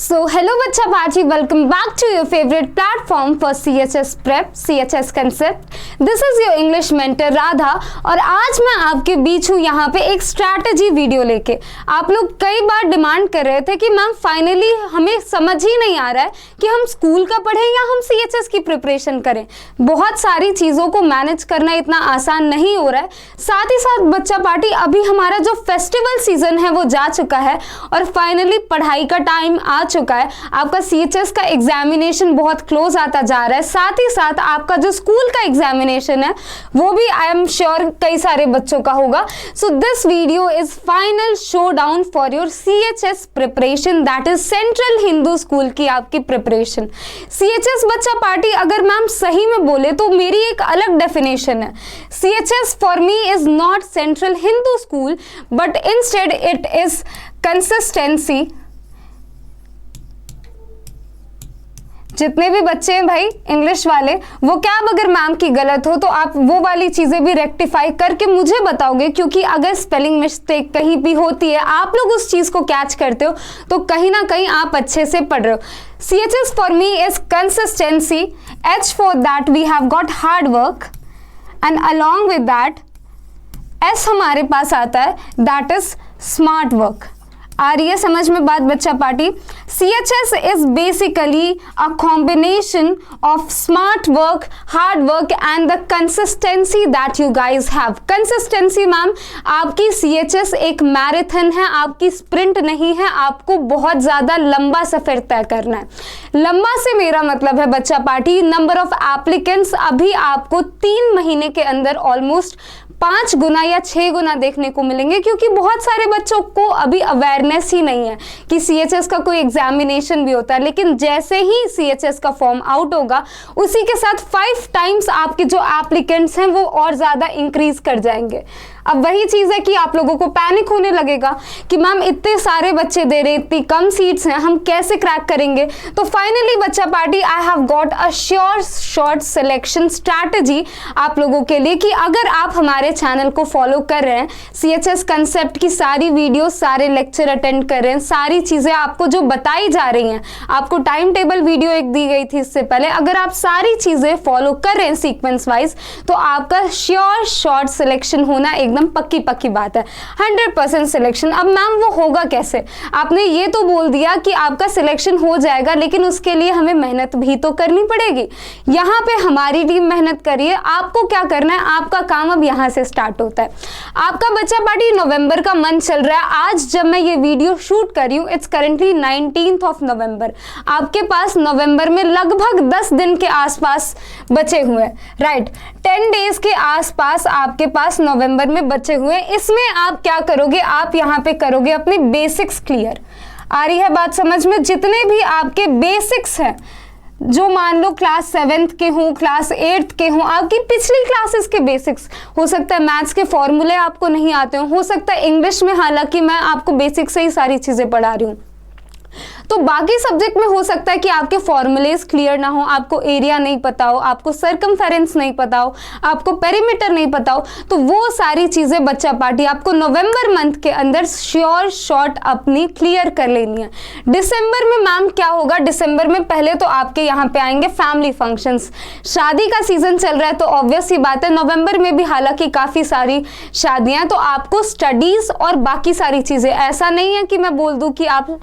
So hello बच्चा पार्टी, welcome back to your favourite platform for CHS prep, CHS concept. This is your English mentor Radha और आज मैं आपके बीच हूँ यहाँ पे एक स्ट्रैटेजी वीडियो लेके। आप लोग कई बार डिमांड कर रहे थे कि मैम फाइनली हमें समझ ही नहीं आ रहा है कि हम स्कूल का पढ़ें या हम CHS की प्रिपरेशन करें। बहुत सारी चीज़ों को मैनेज करना इतना आसान नहीं हो रहा है। साथ ही साथ बच्चा पार्टी, अभी हमारा जो फेस्टिवल सीजन है वो जा चुका है और फाइनली पढ़ाई का टाइम आ चुका है। आपका CHS का एग्जामिनेशन बहुत क्लोज आता जा रहा है। साथ ही साथ आपका जो स्कूल का एग्जामिनेशन है वो भी आई एम श्योर कई सारे बच्चों का होगा। So this video is final show down for your CHS preparation, that is central Hindu school की आपकी प्रिपरेशन। CHS बच्चा पार्टी, अगर मैम सही में बोले तो मेरी एक अलग डेफिनेशन है। CHS for me is not central Hindu school but instead it is consistency. जितने भी बच्चे हैं भाई इंग्लिश वाले, वो क्या अगर मैम की गलत हो तो आप वो वाली चीज़ें भी रेक्टिफाई करके मुझे बताओगे, क्योंकि अगर स्पेलिंग मिस्टेक कहीं भी होती है, आप लोग उस चीज़ को कैच करते हो तो कहीं ना कहीं आप अच्छे से पढ़ रहे हो। CHS for me is consistency, H for that we have got hard work and along with that S हमारे पास आता है, that is smart work। आ रही है समझ में बात बच्चा party? CHS is basically a combination of smart work, hard work and the consistency that you guys have। Consistency ma'am, आपकी CHS एक मैराथन है, आपकी स्प्रिंट नहीं है। आपको बहुत ज़्यादा लंबा सफ़र तय करना है। लंबा से मेरा मतलब है बच्चा पार्टी, नंबर ऑफ एप्लीकेंट्स अभी आपको 3 महीने के अंदर ऑलमोस्ट 5 गुना या 6 गुना देखने को मिलेंगे, क्योंकि बहुत सारे बच्चों को अभी अवेयरनेस ही नहीं है कि CHS का कोई एग्जामिनेशन भी होता है। लेकिन जैसे ही CHS का फॉर्म आउट होगा उसी के साथ 5 टाइम्स आपके जो एप्लीकेंट्स हैं वो और ज़्यादा इंक्रीज कर जाएंगे। अब वही चीज़ है कि आप लोगों को पैनिक होने लगेगा कि मैम इतने सारे बच्चे दे रहे, इतनी कम सीट्स हैं, हम कैसे क्रैक करेंगे। तो फाइनली बच्चा party, I have got a sure short selection strategy आप लोगों के लिए कि अगर आप हमारे चैनल को फॉलो कर रहे हैं, CHS कंसेप्ट की सारी वीडियो, सारे लेक्चर अटेंड कर रहे हैं, सारी चीज़ें आपको जो बताई जा रही हैं, आपको टाइम टेबल वीडियो एक दी गई थी इससे पहले, अगर आप सारी चीज़ें फॉलो कर रहे हैं सीक्वेंस वाइज तो आपका श्योर शॉर्ट सिलेक्शन होना एकदम पक्की बात है, 100% सिलेक्शन। अब मैम वो होगा कैसे? आपने ये तो बोल दिया कि आपका सिलेक्शन हो जाएगा, लेकिन उसके लिए हमें मेहनत भी तो करनी पड़ेगी। यहाँ पे हमारी टीम मेहनत कर रही है। आपको क्या करना है? आपका काम अब यहाँ से स्टार्ट होता है। आपका बच्चा पार्टी, नवंबर का मंथ चल रहा है। आज जब मैं ये वीडियो शूट कर रही हूँ, it's currently 19th of November. आपके पास नवंबर में लगभग 10 दिन के आसपास बचे हुए हैं, राइट? 10 डेज के आसपास आपके पास नवंबर में बचे हुए। इसमें आप क्या करोगे? आप यहाँ पे करोगे अपने बेसिक्स क्लियर। आ रही है बात समझ में? जितने भी आपके बेसिक्स हैं, जो मान लो क्लास 7th के हों, क्लास 8th के हों, आपकी पिछली क्लासेस के बेसिक्स, हो सकता है मैथ्स के फॉर्मूले आपको नहीं आते हो सकता है इंग्लिश में, हालांकि मैं आपको बेसिक से ही सारी चीज़ें पढ़ा रही हूँ, तो बाकी सब्जेक्ट में हो सकता है कि आपके फॉर्मूलेज क्लियर ना हो, आपको एरिया नहीं पता हो, आपको सर्कमफेरेंस नहीं पता हो, आपको पेरीमीटर नहीं पता हो। तो वो सारी चीज़ें बच्चा पार्टी आपको नवंबर मंथ के अंदर श्योर शॉर्ट अपनी क्लियर कर लेनी है। दिसंबर में मैम क्या होगा? दिसंबर में पहले तो आपके यहाँ पे आएंगे फैमिली फंक्शंस। शादी का सीजन चल रहा है तो ऑब्वियस ही बात है, नवंबर में भी हालांकि काफ़ी सारी शादियाँ, तो आपको स्टडीज़ और बाकी सारी चीज़ें, ऐसा नहीं है कि मैं बोल दूँ कि आप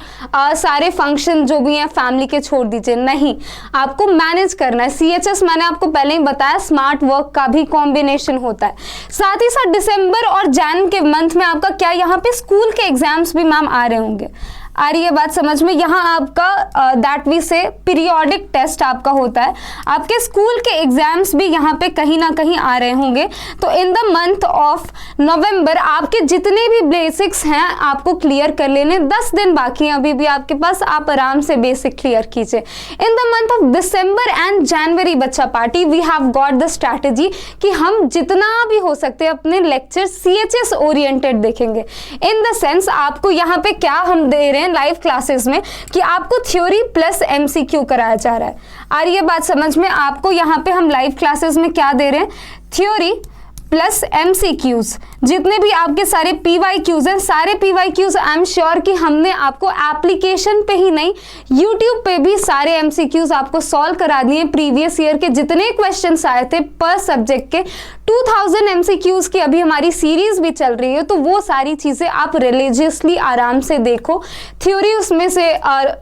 सारे फंक्शन जो भी हैं फैमिली के छोड़ दीजिए, नहीं, आपको मैनेज करना है। CHS मैंने आपको पहले ही बताया, स्मार्ट वर्क का भी कॉम्बिनेशन होता है। साथ ही साथ दिसंबर और जैन के मंथ में आपका क्या, यहाँ पे स्कूल के एग्जाम्स भी मैम आ रहे होंगे। आ रही है बात समझ में? यहाँ आपका दैट वी से पीरियोडिक टेस्ट आपका होता है, आपके स्कूल के एग्जाम्स भी यहाँ पे कहीं ना कहीं आ रहे होंगे। तो इन द मंथ ऑफ नवंबर आपके जितने भी बेसिक्स हैं आपको क्लियर कर लेने। 10 दिन बाकी हैं अभी भी आपके पास, आप आराम से बेसिक क्लियर कीजिए। In the month of December and January बच्चा party, we have got the strategy कि हम जितना भी हो सकते हैं अपने लेक्चर CHS ओरिएंटेड देखेंगे। इन द सेंस आपको यहाँ पे क्या हम दे रहे हैं लाइव क्लासेस में कि आपको थ्योरी प्लस MCQ कराया जा रहा है। आ रही है बात समझ में? आपको यहाँ पे हम लाइव क्लासेस में क्या दे रहे हैं? थ्योरी प्लस MCQs, जितने भी आपके सारे PYQs हैं, सारे PYQs आई एम श्योर कि हमने आपको एप्लीकेशन पे ही नहीं YouTube पे भी सारे MCQs आपको सॉल्व करा दिए। प्रीवियस ईयर के जितने क्वेश्चंस आए थे पर सब्जेक्ट के 2000 MCQs की अभी हमारी सीरीज भी चल रही है, तो वो सारी चीज़ें आप रिलीजियसली आराम से देखो, थ्योरी उसमें से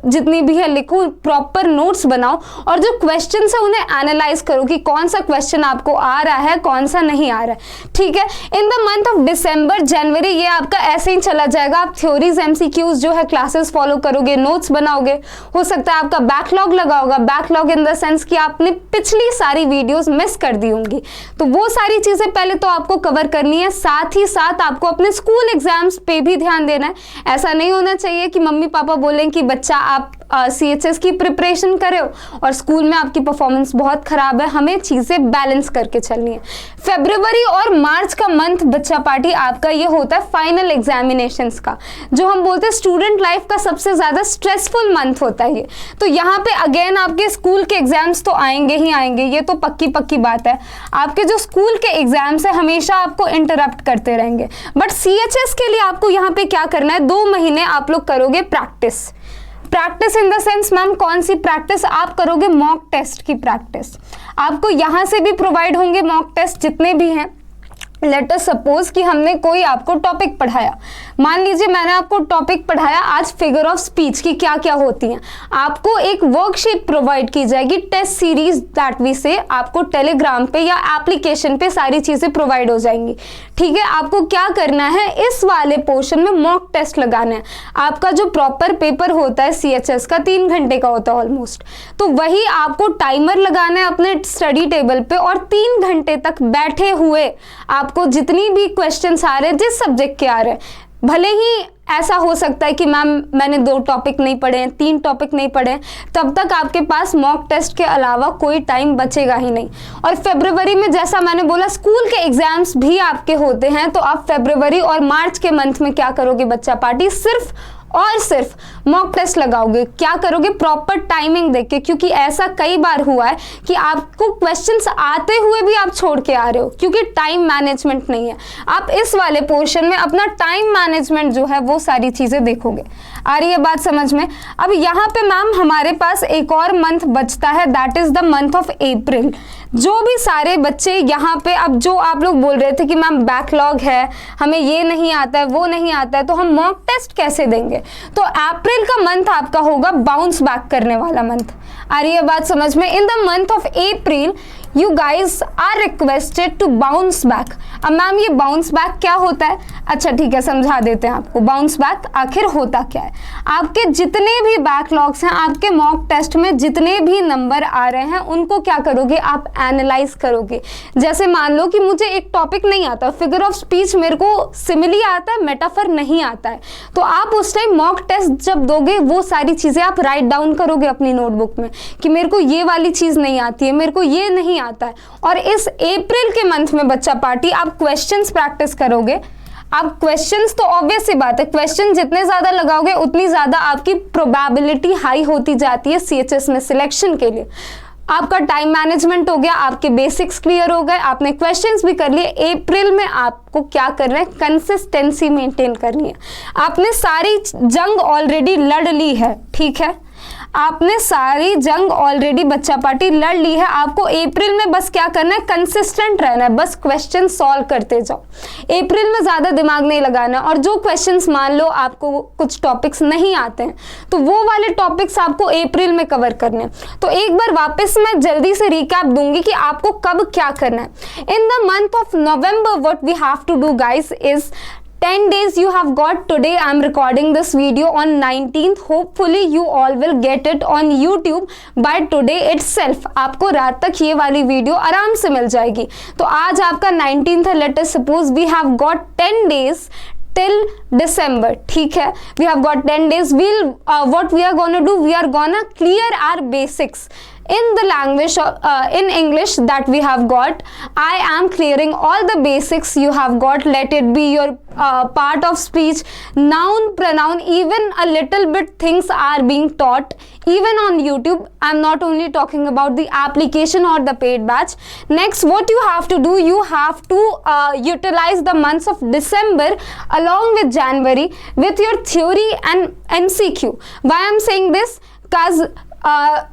जितनी भी है लिखो, प्रॉपर नोट्स बनाओ और जो क्वेश्चन है उन्हें एनालाइज करो कि कौन सा क्वेश्चन आपको आ रहा है, कौन सा नहीं आ रहा है। ठीक है, in the month of December, January ये आपका ऐसे ही चला जाएगा। आप थ्योरीज MCQs जो है क्लासेस फॉलो करोगे, नोट्स बनाओगे, हो सकता है आपका बैकलॉग लगा होगा, बैकलॉग इन द सेंस कि आपने पिछली सारी वीडियोस मिस कर दी होंगी, तो वो सारी चीजें पहले तो आपको कवर करनी है। साथ ही साथ आपको अपने स्कूल एग्जाम्स पे भी ध्यान देना है। ऐसा नहीं होना चाहिए कि मम्मी पापा बोलें कि बच्चा आप CHS की प्रिपरेशन करे हो और स्कूल में आपकी परफॉर्मेंस बहुत खराब है। हमें चीजें बैलेंस करके चलनी है। फरवरी और मार्च का मंथ बच्चा पार्टी आपका ये होता है फाइनल एग्जामिनेशंस का, जो हम बोलते हैं स्टूडेंट लाइफ का सबसे ज्यादा स्ट्रेसफुल मंथ होता है ये। तो यहाँ पे अगेन आपके स्कूल के एग्जाम्स तो आएंगे ही आएंगे, ये तो पक्की बात है। आपके जो स्कूल के एग्जाम्स है हमेशा आपको इंटरप्ट करते रहेंगे, बट CHS के लिए आपको यहाँ पे क्या करना है, 2 महीने आप लोग करोगे practice in the sense ma'am कौन सी प्रैक्टिस, आप करोगे मॉक टेस्ट की प्रैक्टिस। आपको यहाँ से भी प्रोवाइड होंगे मॉक टेस्ट जितने भी हैं। लेट अस सपोज कि हमने कोई आपको टॉपिक पढ़ाया, मान लीजिए मैंने आपको टॉपिक पढ़ाया आज फिगर ऑफ स्पीच की क्या क्या होती हैं, आपको एक वर्कशीट प्रोवाइड की जाएगी, टेस्ट सीरीज दैट वी से, आपको टेलीग्राम पे या एप्लीकेशन पे सारी चीजें प्रोवाइड हो जाएंगी। ठीक है, आपको क्या करना है, इस वाले पोर्शन में मॉक टेस्ट लगाना है। आपका जो प्रॉपर पेपर होता है CHS का 3 घंटे का होता है ऑलमोस्ट, तो वही आपको टाइमर लगाना है अपने स्टडी टेबल पे और 3 घंटे तक बैठे हुए आपको जितनी भी क्वेश्चंस आ रहे हैं, जिस सब्जेक्ट के आ रहे हैं, भले ही ऐसा हो सकता है कि मैम मैंने 2 टॉपिक नहीं पढ़े हैं, 3 टॉपिक नहीं पढ़े हैं, तब तक आपके पास मॉक टेस्ट के अलावा कोई टाइम बचेगा ही नहीं। और फरवरी में जैसा मैंने बोला स्कूल के एग्जाम्स भी आपके होते हैं, तो आप फरवरी और मार्च के मंथ में क्या करोगे बच्चा पार्टी, सिर्फ और सिर्फ मॉक टेस्ट लगाओगे। क्या करोगे, प्रॉपर टाइमिंग देख के, क्योंकि ऐसा कई बार हुआ है कि आपको क्वेश्चंस आते हुए भी आप छोड़ के आ रहे हो क्योंकि टाइम मैनेजमेंट नहीं है। आप इस वाले पोर्शन में अपना टाइम मैनेजमेंट जो है वो सारी चीजें देखोगे। आ रही है बात समझ में। अब यहाँ पे मैम हमारे पास एक और मंथ बचता है, that is the month of अप्रैल। जो भी सारे बच्चे यहाँ पे, अब जो आप लोग बोल रहे थे कि मैम बैकलॉग है, हमें ये नहीं आता है वो नहीं आता है, तो हम मॉक टेस्ट कैसे देंगे, तो अप्रैल का मंथ आपका होगा बाउंस बैक करने वाला मंथ। आ रही है बात समझ में। In the month of April you guys are requested to bounce back. अब मैम ये बाउंस बैक क्या होता है, अच्छा ठीक है समझा देते हैं आपको। बाउंस बैक आखिर होता क्या है, आपके जितने भी बैकलॉग्स हैं, आपके मॉक टेस्ट में जितने भी नंबर आ रहे हैं, उनको क्या करोगे, आप एनालाइज करोगे। जैसे मान लो कि मुझे एक टॉपिक नहीं आता, फिगर ऑफ स्पीच मेरे को सिमिली आता है, मेटाफर नहीं आता है, तो आप उस टाइम मॉक टेस्ट जब दोगे वो सारी चीजें आप राइट डाउन करोगे अपनी नोटबुक में कि मेरे को ये वाली चीज नहीं आती है, मेरे को ये नहीं आता है। और इस अप्रैल के मंथ में बच्चा पार्टी आप क्वेश्चंस प्रैक्टिस करोगे। आप क्वेश्चंस तो ऑब्वियस सी बात है, क्वेश्चन जितने ज्यादा लगाओगे उतनी ज्यादा आपकी प्रोबेबिलिटी हाई होती जाती है CHS में सिलेक्शन के लिए। आपका टाइम मैनेजमेंट हो गया, आपके बेसिक्स क्लियर हो गए, आपने क्वेश्चंस भी कर लिए। अप्रैल में आपको क्या करना है, कंसिस्टेंसी मेंटेन करनी है। आपने सारी जंग ऑलरेडी लड़ ली है, ठीक है, आपने सारी जंग ऑलरेडी बच्चा पार्टी लड़ ली है। आपको अप्रैल में बस क्या करना है, कंसिस्टेंट रहना है, बस क्वेश्चन सॉल्व करते जाओ। अप्रैल में ज्यादा दिमाग नहीं लगाना। और जो क्वेश्चंस मान लो आपको कुछ टॉपिक्स नहीं आते हैं, तो वो वाले टॉपिक्स आपको अप्रैल में कवर करने हैं। तो एक बार वापस मैं जल्दी से रिकैप दूंगी कि आपको कब क्या करना है। In the month of November what we have to do guys is 10 days you have got. Today I am recording this video on 19th. Hopefully you all will get it on YouTube by today itself. आपको रात तक ये वाली video आराम से मिल जाएगी। तो आज आपका 19th है, let us suppose we have got 10 days till December, ठीक है, we have got 10 days. What we are gonna do, we are gonna clear our basics. in the language in English that we have got. I am clearing all the basics you have got. Let it be your part of speech, noun, pronoun, even a little bit things are being taught even on YouTube. I'm not only talking about the application or the paid batch. Next, what you have to do, you have to utilize the months of December along with January with your theory and MCQ. Why I'm saying this? Because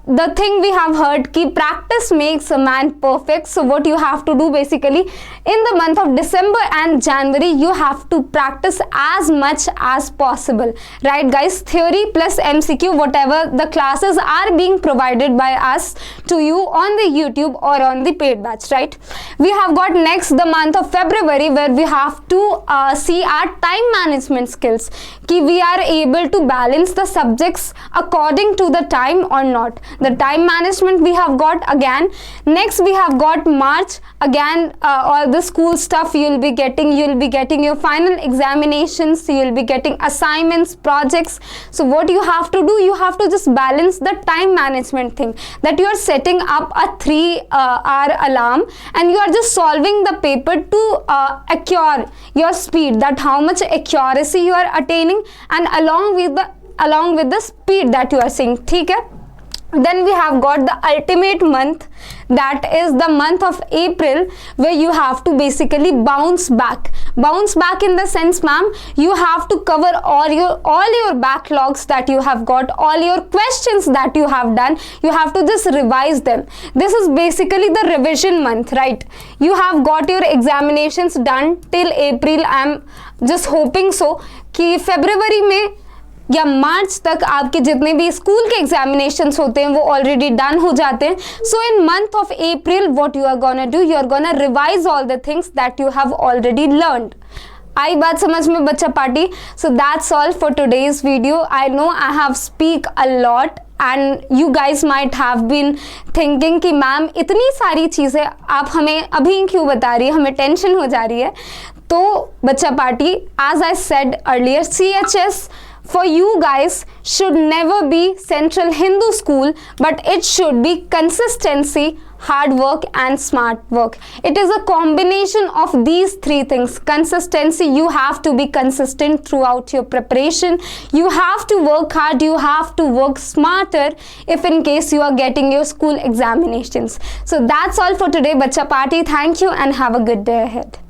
the thing we have heard ki practice makes a man perfect. So what you have to do basically in the month of December and January, you have to practice as much as possible, right guys? Theory plus MCQ, whatever the classes are being provided by us to you on the YouTube or on the paid batch, right? We have got next the month of February, where we have to see our time management skills, ki we are able to balance the subjects according to the time or not. The time management we have got again. Next we have got March, again all the school stuff you'll be getting your final examinations, you'll be getting assignments, projects. So what you have to do, you have to just balance the time management thing, that you are setting up a 3-hour alarm and you are just solving the paper to accrue your speed, that how much accuracy you are attaining, and along with the speed that you are seeing. ठीक है? Then we have got the ultimate month, that is the month of April, where you have to basically bounce back in the sense, ma'am, you have to cover all your backlogs that you have got, all your questions that you have done, you have to just revise them. This is basically the revision month, right? You have got your examinations done till April. I am just hoping so कि February में या मार्च तक आपके जितने भी school के examinations होते हैं वो ऑलरेडी डन हो जाते हैं. So in month of April what you are gonna do, you are gonna revise all the things that you have already learned. आई बात समझ में बच्चा party? So that's all for today's video. I know I have speak a lot and you guys might have been thinking कि ma'am इतनी सारी चीज़ें आप हमें अभी क्यों बता रही है, हमें टेंशन हो जा रही है. तो बच्चा पार्टी, as I said earlier, CHS for you guys should never be Central Hindu School, but it should be consistency, hard work and smart work. It is a combination of these three things. Consistency, you have to be consistent throughout your preparation. You have to work hard, you have to work smarter if in case you are getting your school examinations. So that's all for today, Bacha Party. Thank you and have a good day ahead.